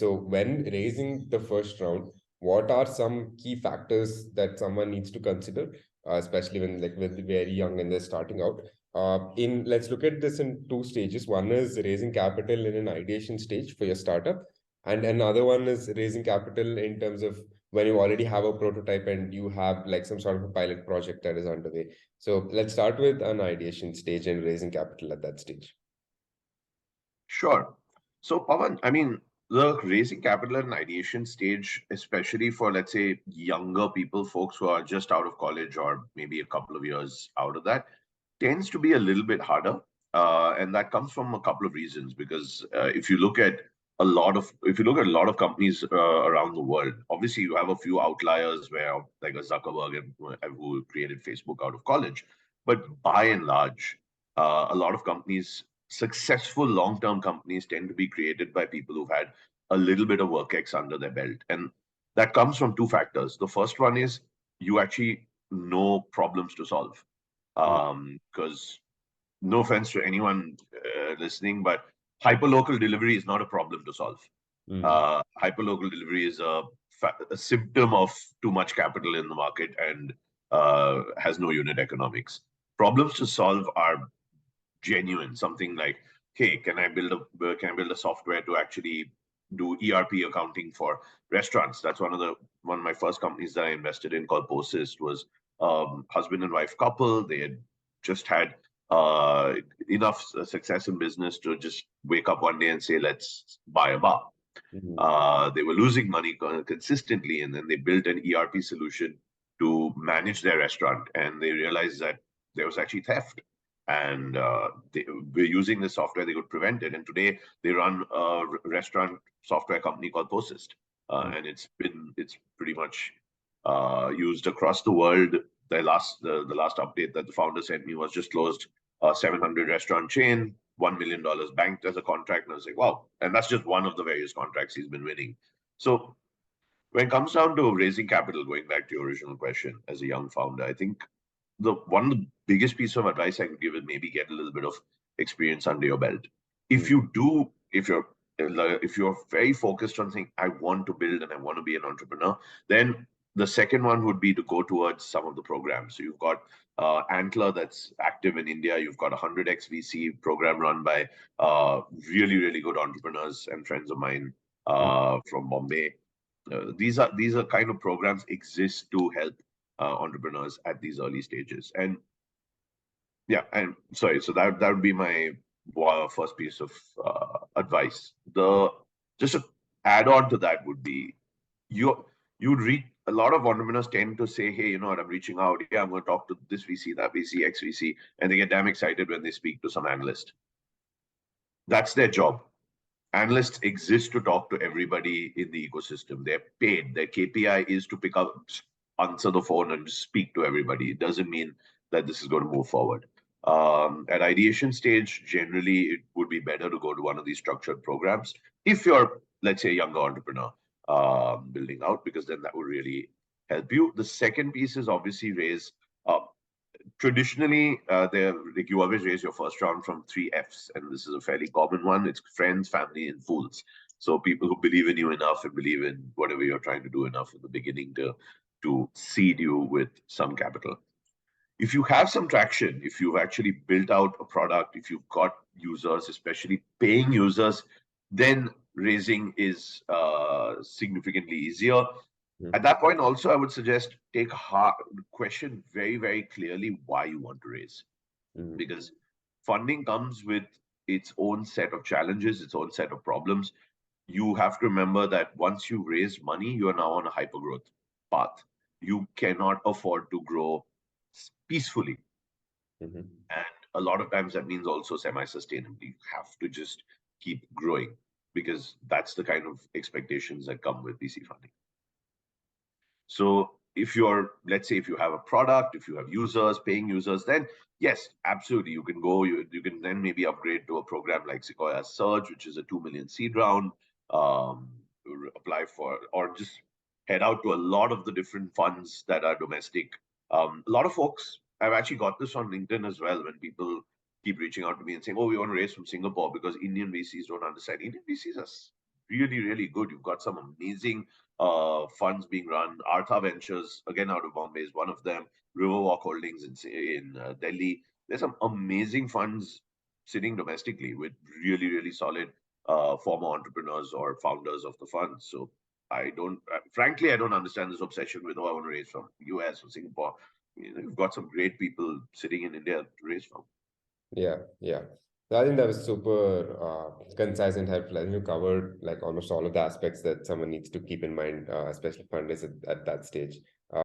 So when raising the first round, what are some key factors that someone needs to consider, especially when they're very young and they're starting out? In Let's look at this in two stages. One is raising capital in an ideation stage for your startup, and another one is raising capital in terms of when you already have a prototype and you have like some sort of a pilot project that is underway. So let's start with an ideation stage and raising capital at that stage. Sure. So, Pawan, I mean, the raising capital at an ideation stage, especially for, let's say, younger people, folks who are just out of college or maybe a couple of years out of that, tends to be a little bit harder. And that comes from a couple of reasons. Because if you look at a lot of companies around the world, obviously you have a few outliers where, like a Zuckerberg who created Facebook out of college. But by and large, a lot of companies, successful long-term companies, tend to be created by people who've had a little bit of work X under their belt. And that comes from two factors. The first one is you actually know problems to solve. Mm, Because no offense to anyone listening, but hyperlocal delivery is not a problem to solve. mm, Hyperlocal delivery is a symptom of too much capital in the market and has no unit economics. Problems to solve are genuine. Something like, hey, can I build a software to actually do ERP accounting for restaurants? That's one of my first companies that I invested in, called Posist. Was husband and wife couple. They had just had uh, enough success in business to just wake up one day and say, let's buy a bar. mm, They were losing money consistently, and then they built an ERP solution to manage their restaurant. And they realized that there was actually theft, and they were using this software. They could prevent it. And today they run a restaurant software company called Posist, mm, and it's pretty much used across the world. The last update that the founder sent me was just closed a 700 restaurant chain, $1 million banked as a contract. And I was like, wow. And that's just one of the various contracts he's been winning. So when it comes down to raising capital, going back to your original question, as a young founder, I think the one of the biggest piece of advice I could give is maybe get a little bit of experience under your belt. If mm, you do, if you're very focused on saying, I want to build and I want to be an entrepreneur, then the second one would be to go towards some of the programs. So you've got Antler, that's active in India. You've got a 100x VC program run by really, really good entrepreneurs and friends of mine mm. from Bombay. These are kind of programs exist to help entrepreneurs at these early stages. And yeah, and sorry, so that would be my first piece of advice. The Just to add on to that would be, you you'd read a lot of entrepreneurs tend to say, hey, you know what, I'm reaching out. Yeah, I'm going to talk to this VC, that VC, XVC, and they get damn excited when they speak to some analyst. That's their job. Analysts exist to talk to everybody in the ecosystem. They're paid. Their KPI is to pick up, answer the phone, and speak to everybody. It doesn't mean that this is going to move forward. At ideation stage, generally, it would be better to go to one of these structured programs if you're, let's say, a younger entrepreneur building out, because then that would really help you. The second piece is obviously raise. Traditionally, like you always raise your first round from three Fs, and this is a fairly common one. It's friends, family, and fools. So people who believe in you enough and believe in whatever you're trying to do enough in the beginning to seed you with some capital. If you have some traction, if you've actually built out a product, if you've got users, especially paying users, then raising is significantly easier. At that point, also, I would suggest take hard question very, very clearly why you want to raise, Mm, because funding comes with its own set of challenges, its own set of problems. You have to remember that once you raise money, you are now on a hypergrowth path. You cannot afford to grow peacefully. mhm. And a lot of times that means also semi-sustainably. You have to just keep growing, because that's the kind of expectations that come with VC funding. So if you're, let's say, if you have a product, if you have users, paying users, then yes, absolutely, you can go. You can then maybe upgrade to a program like Sequoia Surge, which is a 2 million seed round. Um, Apply for, or just head out to a lot of the different funds that are domestic. A lot of folks, I've actually got this on LinkedIn as well, when people keep reaching out to me and saying, "Oh, we want to raise from Singapore," because Indian VCs don't understand. Indian VCs are really, really good. You've got some amazing funds being run. Artha Ventures, again out of Bombay, is one of them. Riverwalk Holdings in Delhi. There's some amazing funds sitting domestically with really, really solid former entrepreneurs or founders of the funds. So frankly, I don't understand this obsession with, oh, I want to raise from US or Singapore. You've got some great people sitting in India to raise from. Yeah, yeah. So I think that was super concise and helpful. I think you covered like almost all of the aspects that someone needs to keep in mind, especially fundraise at that stage.